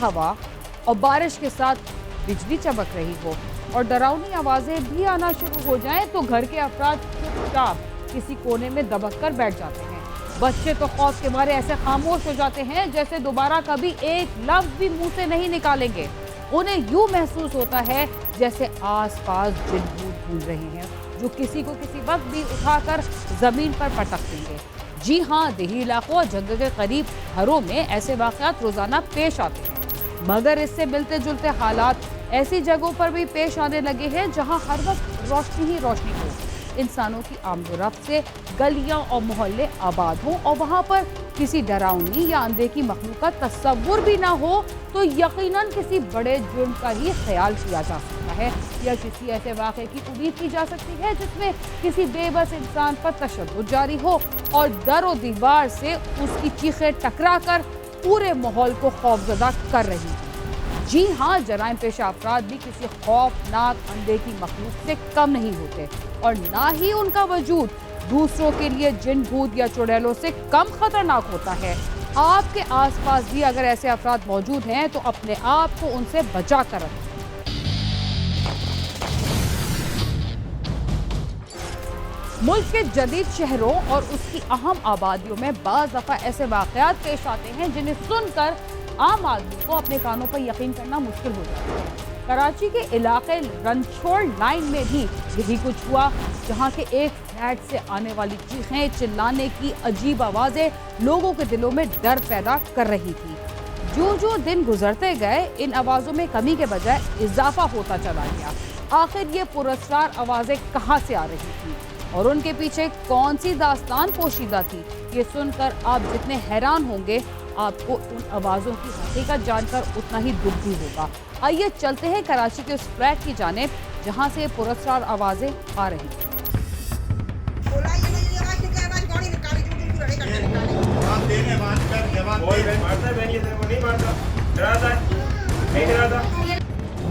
हवा और बारिश के साथ बिजली चमक रही हो और डरावनी आवाजें भी आना शुरू हो जाएं तो घर के अफराद चुपचाप किसी कोने में दबक कर बैठ जाते हैं। बच्चे तो खौफ के मारे ऐसे खामोश हो जाते हैं जैसे दोबारा कभी एक लफ्ज भी मुंह से नहीं निकालेंगे। उन्हें यूं महसूस होता है जैसे आसपास जिन भूत घूम रहे हैं जो किसी को किसी वक्त भी उठाकर जमीन पर पटक देंगे। जी हाँ, देही इलाकों और जंगल के करीब घरों में ऐसे वाकयात रोजाना पेश आते हैं, मगर इससे मिलते जुलते हालात ऐसी जगहों पर भी पेश आने लगे हैं जहां हर वक्त रोशनी ही रोशनी हो, इंसानों की आमदोरफ्त से गलियां और मोहल्ले आबाद हों और वहां पर किसी डरावनी या अंधे की मखलूक का तस्वुर भी ना हो तो यकीनन किसी बड़े जुर्म का ही ख्याल किया जा सकता है या किसी ऐसे वाक़े की उम्मीद की जा सकती है जिसमें किसी बेबस इंसान पर तशद्दुद जारी हो और दर और दीवार से उसकी चीखें टकरा कर पूरे माहौल को खौफजदा कर रही है। जी हाँ, जराइम पेशा अफराद भी किसी खौफनाक अंधे की मखलूक से कम नहीं होते और ना ही उनका वजूद दूसरों के लिए जिन भूत या चुड़ैलों से कम खतरनाक होता है। आपके आसपास भी अगर ऐसे अफराद मौजूद हैं तो अपने आप को उनसे बचा कर रखें। मुल्क के जदीद शहरों और उसकी अहम आबादियों में बाज़ दफ़ा ऐसे वाक़यात पेश आते हैं जिन्हें सुनकर आम आदमी को अपने कानों पर यकीन करना मुश्किल हो जाता है। कराची के इलाके रनछोड़ लाइन में भी यही कुछ हुआ, जहां के एक फ्लैट से आने वाली चीखें, चिल्लाने की अजीब आवाज़ें लोगों के दिलों में डर पैदा कर रही थी। जो दिन गुजरते गए इन आवाज़ों में कमी के बजाय इजाफा होता चला गया। आखिर ये पुरस्कार आवाज़ें कहाँ से आ रही थी और उनके पीछे कौन सी दास्तान पोशीदा थी, ये सुनकर आप जितने हैरान होंगे आपको उन आवाज़ों की हकीकत जानकर उतना ही दुख भी होगा। आइए चलते हैं कराची के उस फ्लैट की जानिब जहां से पुरस्कार आवाज़ें आ रही हैं।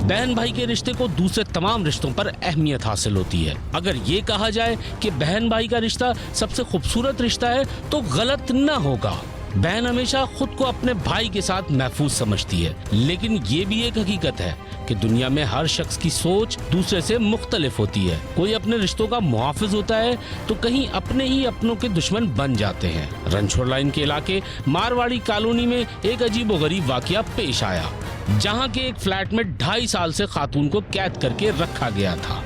बहन भाई के रिश्ते को दूसरे तमाम रिश्तों पर अहमियत हासिल होती है। अगर ये कहा जाए कि बहन भाई का रिश्ता सबसे खूबसूरत रिश्ता है तो गलत न होगा। बहन हमेशा खुद को अपने भाई के साथ महफूज समझती है, लेकिन ये भी एक हकीकत है कि दुनिया में हर शख्स की सोच दूसरे से मुख्तलिफ होती है। कोई अपने रिश्तों का मुहाफिज होता है तो कहीं अपने ही अपनों के दुश्मन बन जाते हैं। रनछोड़ लाइन के इलाके मारवाड़ी कॉलोनी में एक अजीबोगरीब वाकया पेश आया, जहां के एक फ्लैट में 2.5 साल से खातून को कैद करके रखा गया था।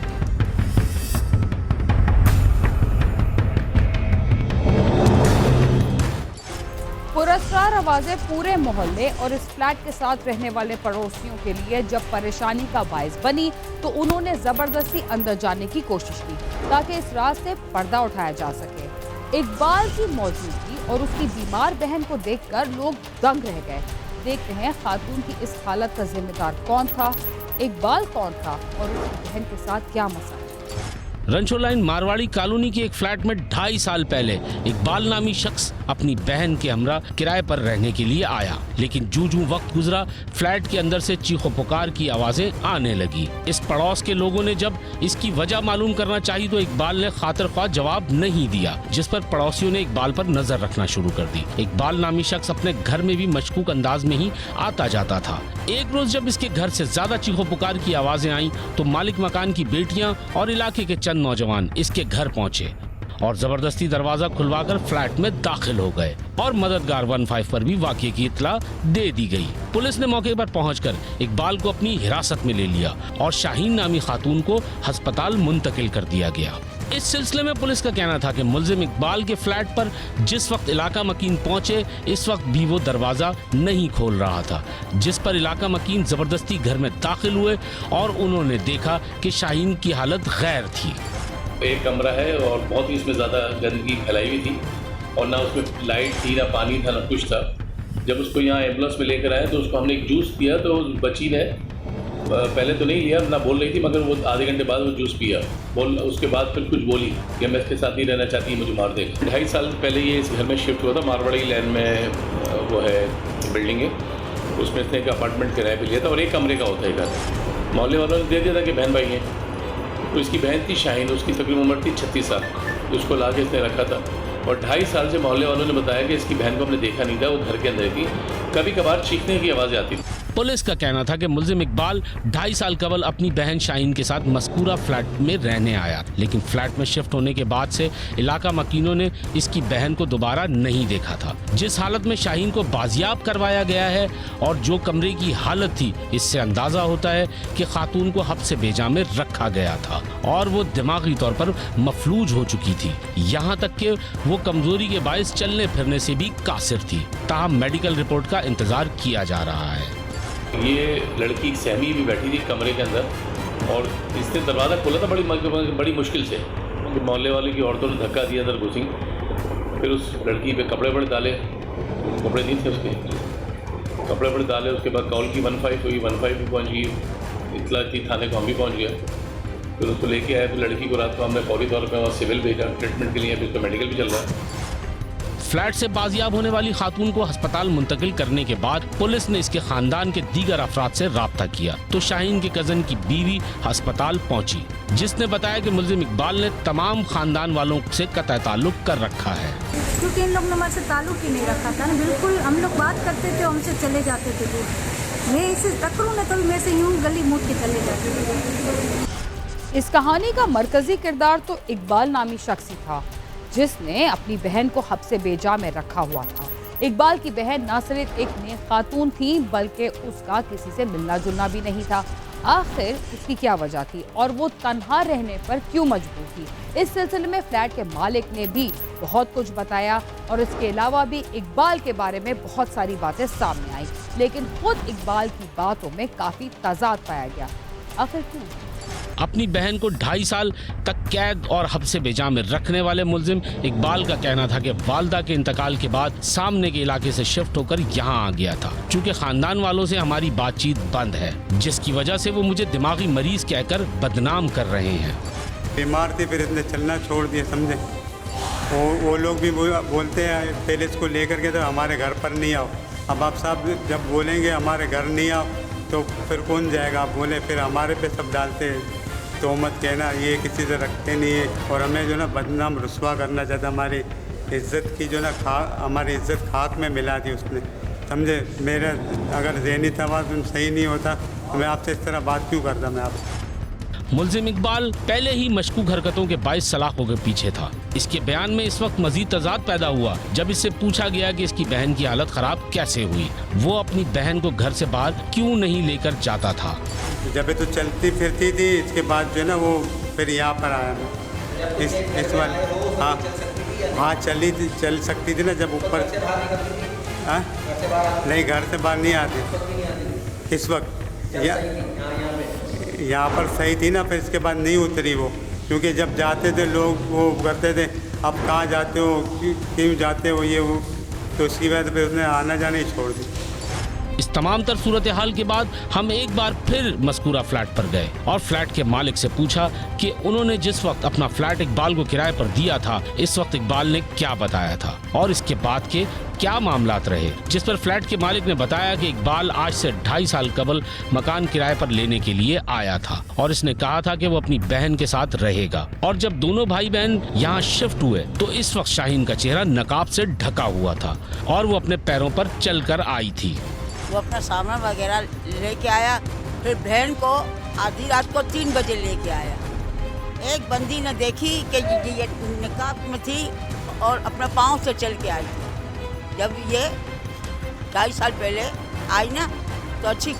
पुरस्कार आवाज़ें पूरे मोहल्ले और इस फ्लैट के साथ रहने वाले पड़ोसियों के लिए जब परेशानी का बायस बनी तो उन्होंने जबरदस्ती अंदर जाने की कोशिश की ताकि इस रात से पर्दा उठाया जा सके। इकबाल की मौजूदगी और उसकी बीमार बहन को देखकर लोग दंग रह गए। देखते हैं खातून की इस हालत का जिम्मेदार कौन था, इकबाल कौन था और उसकी बहन के साथ क्या मसला। रनछोड़ लाइन मारवाड़ी कॉलोनी के एक फ्लैट में 2.5 साल पहले इकबाल नामी शख्स अपनी बहन के हमरा किराए पर रहने के लिए आया, लेकिन जूं वक्त गुजरा फ्लैट के अंदर से चीखों पुकार की आवाजें आने लगी। इस पड़ोस के लोगों ने जब इसकी वजह मालूम करना चाहिए तो इकबाल ने खातिर ख्वाह जवाब नहीं दिया, जिस पर पड़ोसियों ने इकबाल पर नजर रखना शुरू कर दी। इकबाल नामी शख्स अपने घर में भी मशकूक अंदाज में ही आता जाता था। एक रोज जब इसके घर से ज्यादा चीखों पुकार की आवाजें आई तो मालिक मकान की बेटियां और इलाके के चंद नौजवान इसके घर पहुंचे और जबरदस्ती दरवाजा खुलवाकर फ्लैट में दाखिल हो गए और मददगार 15 पर भी वाकये की इत्तला दे दी गई। पुलिस ने मौके पर पहुंचकर इकबाल को अपनी हिरासत में ले लिया और शाहीन नामी खातून को अस्पताल मुंतकिल कर दिया गया। इस सिलसिले में पुलिस का कहना था कि मुलजिम इकबाल के फ्लैट पर जिस वक्त इलाका मकीन पहुंचे इस वक्त भी वो दरवाजा नहीं खोल रहा था, जिस पर इलाका मकीन जबरदस्ती घर में दाखिल हुए और उन्होंने देखा कि शाहीन की हालत गैर थी। एक कमरा है और बहुत ही इसमें ज़्यादा गंदगी फैलाई हुई थी और ना उसमें लाइट थी, ना पानी था, ना कुछ था। जब उसको यहाँ एम्बुलेंस में लेकर आए तो उसको हमने एक जूस दिया तो बच्ची ने पहले तो नहीं लिया, ना बोल रही थी, मगर वो आधे घंटे बाद वो जूस पिया। उसके बाद फिर कुछ बोली कि मैं इसके साथ नहीं रहना चाहती, मुझे मार देगा। 2.5 साल पहले ये इस घर में शिफ्ट हुआ था। मारवाड़ी लैन में वो है बिल्डिंग है, उसमें इसने एक अपार्टमेंट किराए पे लिया था और एक कमरे का होता है घर। मोहल्ले वालों ने दे दिया था कि बहन भाई हैं। तो इसकी बहन थी शाहीन, उसकी तकरीबन उम्र थी 36 साल। उसको ला के इसने रखा था और 2.5 साल से मोहल्ले वालों ने बताया कि इसकी बहन को हमने देखा नहीं था, वो घर के अंदर थी। कभी कभार चीखने की आवाज़ आती थी। पुलिस का कहना था कि मुलजिम इकबाल 2.5 साल कबल अपनी बहन शाहीन के साथ मस्कूरा फ्लैट में रहने आया, लेकिन फ्लैट में शिफ्ट होने के बाद से इलाका मकीनों ने इसकी बहन को दोबारा नहीं देखा था। जिस हालत में शाहीन को बाजियाब करवाया गया है और जो कमरे की हालत थी, इससे अंदाजा होता है कि खातून को हब्स बेजा में रखा गया था और वो दिमागी तौर पर मफलूज हो चुकी थी। यहाँ तक कि वो कमजोरी के बायस चलने फिरने से भी कासिर थी। ताहम मेडिकल रिपोर्ट का इंतजार किया जा रहा है। ये लड़की सहमी भी बैठी थी कमरे के अंदर और इसने दरवाज़ा खोला था बड़ी मुश्किल से। मोहल्ले वाले की औरतों ने धक्का दिया, अंदर घुसी। फिर उस लड़की पे कपड़े वपड़े डाले, कपड़े नहीं थे उसके, कपड़े वपड़े डाले। उसके बाद कॉल की 15 हुई, 15 भी पहुँच गई, इतला थी थाने को, हम भी पहुँच गए। फिर उसको लेके आए, तो लड़की को रात को हमने फौरी तौर पर वहाँ सिविल भेजा ट्रीटमेंट के लिए। फिर उसका मेडिकल भी चल रहा है। फ्लैट से बाजियाब होने वाली खातून को अस्पताल मुंतकिल करने के बाद पुलिस ने इसके खानदान के दीगर अफराद से राब्ता किया तो शाहीन के कजन की बीवी अस्पताल पहुंची, जिसने बताया कि मुलजिम इकबाल ने तमाम खानदान वालों से कतई ताल्लुक कर रखा है। क्योंकि इन लोग ने हमारे से ताल्लुक ही नहीं रखा था ना, बिल्कुल। हम लोग बात करते थे, हमसे चले जाते थे दूर। मैं इसे टकरूँ न तो मैं से यूँ गली मुड़ के चले जाते थे। इस कहानी का मरकजी किरदार तो इकबाल नामी शख्स ही था, जिसने अपनी बहन को हब्से बेजा में रखा हुआ था। इकबाल की बहन न सिर्फ एक नेक खातून थी, बल्कि उसका किसी से मिलना जुलना भी नहीं था। आखिर इसकी क्या वजह थी और वो तन्हा रहने पर क्यों मजबूर थी? इस सिलसिले में फ्लैट के मालिक ने भी बहुत कुछ बताया और इसके अलावा भी इकबाल के बारे में बहुत सारी बातें सामने आई, लेकिन खुद इकबाल की बातों में काफ़ी तजाद पाया गया। आखिर क्यों? अपनी बहन को 2.5 साल तक कैद और हब्से बेजा में रखने वाले मुलजिम इकबाल का कहना था कि वालदा के इंतकाल के बाद सामने के इलाके से शिफ्ट होकर यहाँ आ गया था। चूँकि खानदान वालों से हमारी बातचीत बंद है, जिसकी वजह से वो मुझे दिमागी मरीज कहकर बदनाम कर रहे हैं। बीमार थी, फिर इसने चलना छोड़ दिया, समझे। वो लोग भी बोलते हैं पहले इसको लेकर के तो हमारे घर पर नहीं आओ। अब आप साहब जब बोलेंगे हमारे घर नहीं आओ तो फिर कौन जाएगा? आप बोले, फिर हमारे पे सब डालते हैं तो मत कहना, ये किसी से रखते नहीं है और हमें जो ना बदनाम रुस्वा करना चाहता। हमारी इज्जत की जो ना हमारी इज्जत खाक में मिला दी उसने, समझे। मेरा अगर ज़हनी तवाज़ुन सही नहीं होता तो मैं आपसे इस तरह बात क्यों करता? मैं आपसे मुलजिम इकबाल पहले ही मशकूक हरकतों के 22 सलाखों के पीछे था। इसके बयान में इस वक्त मजीद तजाद पैदा हुआ जब इससे पूछा गया कि इसकी बहन की हालत खराब कैसे हुई, वो अपनी बहन को घर से बाहर क्यों नहीं लेकर जाता था। जब तो चलती फिरती थी, इसके बाद जो है ना वो फिर यहाँ पर आया मैं इस वाले। हाँ चल सकती थी ना जब ऊपर। हाँ नहीं, घर से बाहर नहीं आती इस वक्त। यहाँ पर सही थी ना, फिर इसके बाद नहीं उतरी वो, क्योंकि जब जाते थे लोग वो करते थे, अब कहाँ जाते हो, क्यों जाते हो, ये वो, तो इसकी वजह से फिर उसने आना जाना ही छोड़ दी। इस तमाम तर सूरत हाल के बाद हम एक बार फिर मस्कूरा फ्लैट पर गए और फ्लैट के मालिक से पूछा कि उन्होंने जिस वक्त अपना फ्लैट इकबाल को किराए पर दिया था, इस वक्त इकबाल ने क्या बताया था और इसके बाद के क्या मामलात रहे। जिस पर फ्लैट के मालिक ने बताया कि इकबाल आज से 2.5 साल कबल मकान किराए पर लेने के लिए आया था और इसने कहा था कि वो अपनी बहन के साथ रहेगा। और जब दोनों भाई बहन यहाँ शिफ्ट हुए तो इस वक्त शाहीन का चेहरा नकाब से ढका हुआ था और वो अपने पैरों पर चल कर आई थी। वो अपना सामान वगैरह लेके आया, फिर बहन को आधी रात को 3 बजे लेके आया। एक बंदी ने देखी कि ये निकाब में थी और अपना पाँव से चल के आई थी। जब ये 2.5 साल पहले आई ना तो अच्छी।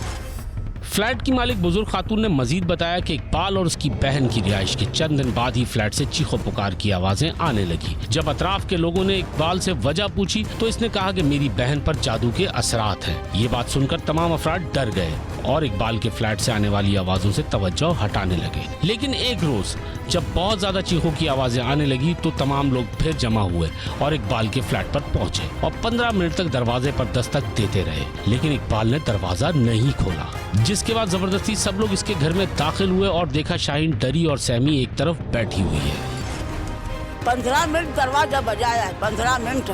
फ्लैट की मालिक बुजुर्ग खातून ने मजीद बताया कि इकबाल और उसकी बहन की रिहाइश के चंद दिन बाद ही फ्लैट से चीखो पुकार की आवाजें आने लगी। जब अतराफ के लोगों ने इकबाल से वजह पूछी तो इसने कहा कि मेरी बहन पर जादू के असरात हैं। ये बात सुनकर तमाम अफराद डर गए और इकबाल के फ्लैट से आने वाली आवाजों से तवज्जो हटाने लगे। लेकिन एक रोज जब बहुत ज्यादा चीखों की आवाजें आने लगी तो तमाम लोग फिर जमा हुए और इकबाल के फ्लैट पर पहुंचे और 15 मिनट तक दरवाजे पर दस्तक देते रहे, लेकिन इकबाल ने दरवाजा नहीं खोला। जिसके बाद जबरदस्ती सब लोग इसके घर में दाखिल हुए और देखा शाहीन डरी और सहमी एक तरफ बैठी हुई है। 15 मिनट दरवाजा बजाया है, 15 मिनट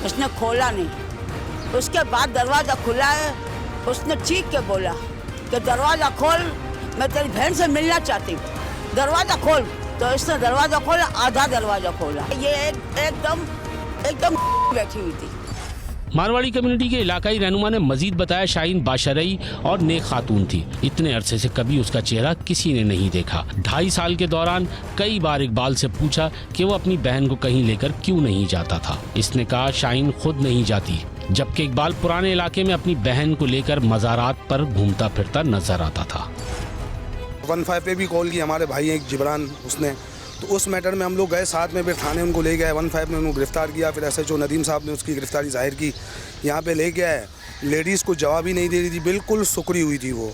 उसने खोला नहीं। उसके बाद दरवाजा खुला है, उसने चीख के बोला कि दरवाजा खोल, मैं तेरी बहन से मिलना चाहती हूँ, दरवाजा खोल। तो इसने दरवाजा खोला, आधा दरवाजा खोला। ये एकदम बैठी हुई थी। मारवाड़ी कम्युनिटी के इलाकाई रहनुमा ने मजीद बताया शाहीन बाशरई और नेक खातून थी। इतने अरसे से कभी उसका चेहरा किसी ने नहीं देखा। 2.5 साल के दौरान कई बार इकबाल से पूछा कि वो अपनी बहन को कहीं लेकर क्यों नहीं जाता था। इसने कहा शाहीन खुद नहीं जाती, जबकि इकबाल पुराने इलाके में अपनी बहन को लेकर मज़ारात पर घूमता फिरता नजर आता था। 15 पे भी कॉल की हमारे भाई एक जिब्रान, उसने तो उस मैटर में हम लोग गए साथ में, फिर थाने उनको ले गए। 15 में उनको गिरफ्तार किया, फिर SHO नदीम साहब ने उसकी गिरफ्तारी जाहिर की। यहाँ पे ले गया है, लेडीज़ को जवाब ही नहीं दे रही थी, बिल्कुल सुकड़ी हुई थी वो।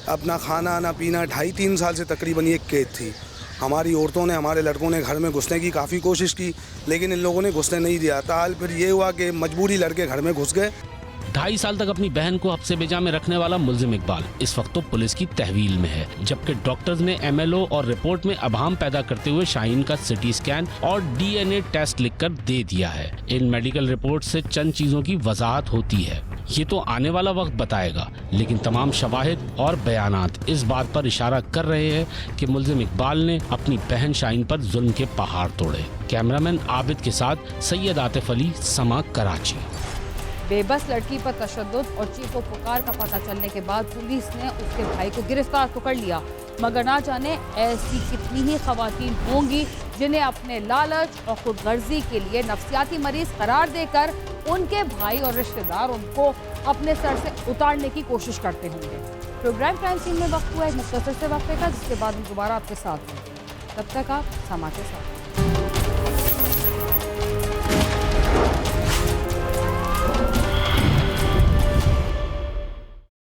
अपना खाना ना पीना 2.5-3 साल से तकरीबन ये कैद थी। हमारी औरतों ने, हमारे लड़कों ने घर में घुसने की काफ़ी कोशिश की, लेकिन इन लोगों ने घुसने नहीं दिया। ताल फिर ये हुआ कि मजबूरी लड़के घर में घुस गए। 2.5 साल तक अपनी बहन को हफ्से बेजा में रखने वाला मुल्जिम इकबाल इस वक्त तो पुलिस की तहवील में है, जबकि डॉक्टर्स ने MLO और रिपोर्ट में अभाम पैदा करते हुए शाहीन का CT स्कैन और DNA टेस्ट लिखकर दे दिया है। इन मेडिकल रिपोर्ट से चंद चीजों की वजाहत होती है, ये तो आने वाला वक्त बताएगा, लेकिन तमाम शवाहिद और बयानात इस बात पर इशारा कर रहे हैं कि मुल्जिम इकबाल ने अपनी बहन शाहीन पर जुल्म के पहाड़ तोड़े। कैमरामैन आबिद के साथ सैयद आतिफ अली, समा, कराची। बेबस लड़की पर तशद्दुद और चीखो पुकार का पता चलने के बाद पुलिस ने उसके भाई को गिरफ्तार तो कर लिया, मगर ना जाने ऐसी कितनी ही खवातीन होंगी जिन्हें अपने लालच और खुदगर्जी के लिए नफ्सियाती मरीज करार देकर उनके भाई और रिश्तेदार उनको अपने सर से उतारने की कोशिश करते होंगे। प्रोग्राम क्राइम सीन में वक्त हुआ एक मुख्तसर से वक्फे का, जिसके बाद हम दोबारा आपके साथ हैं। तब तक आप समा के साथ।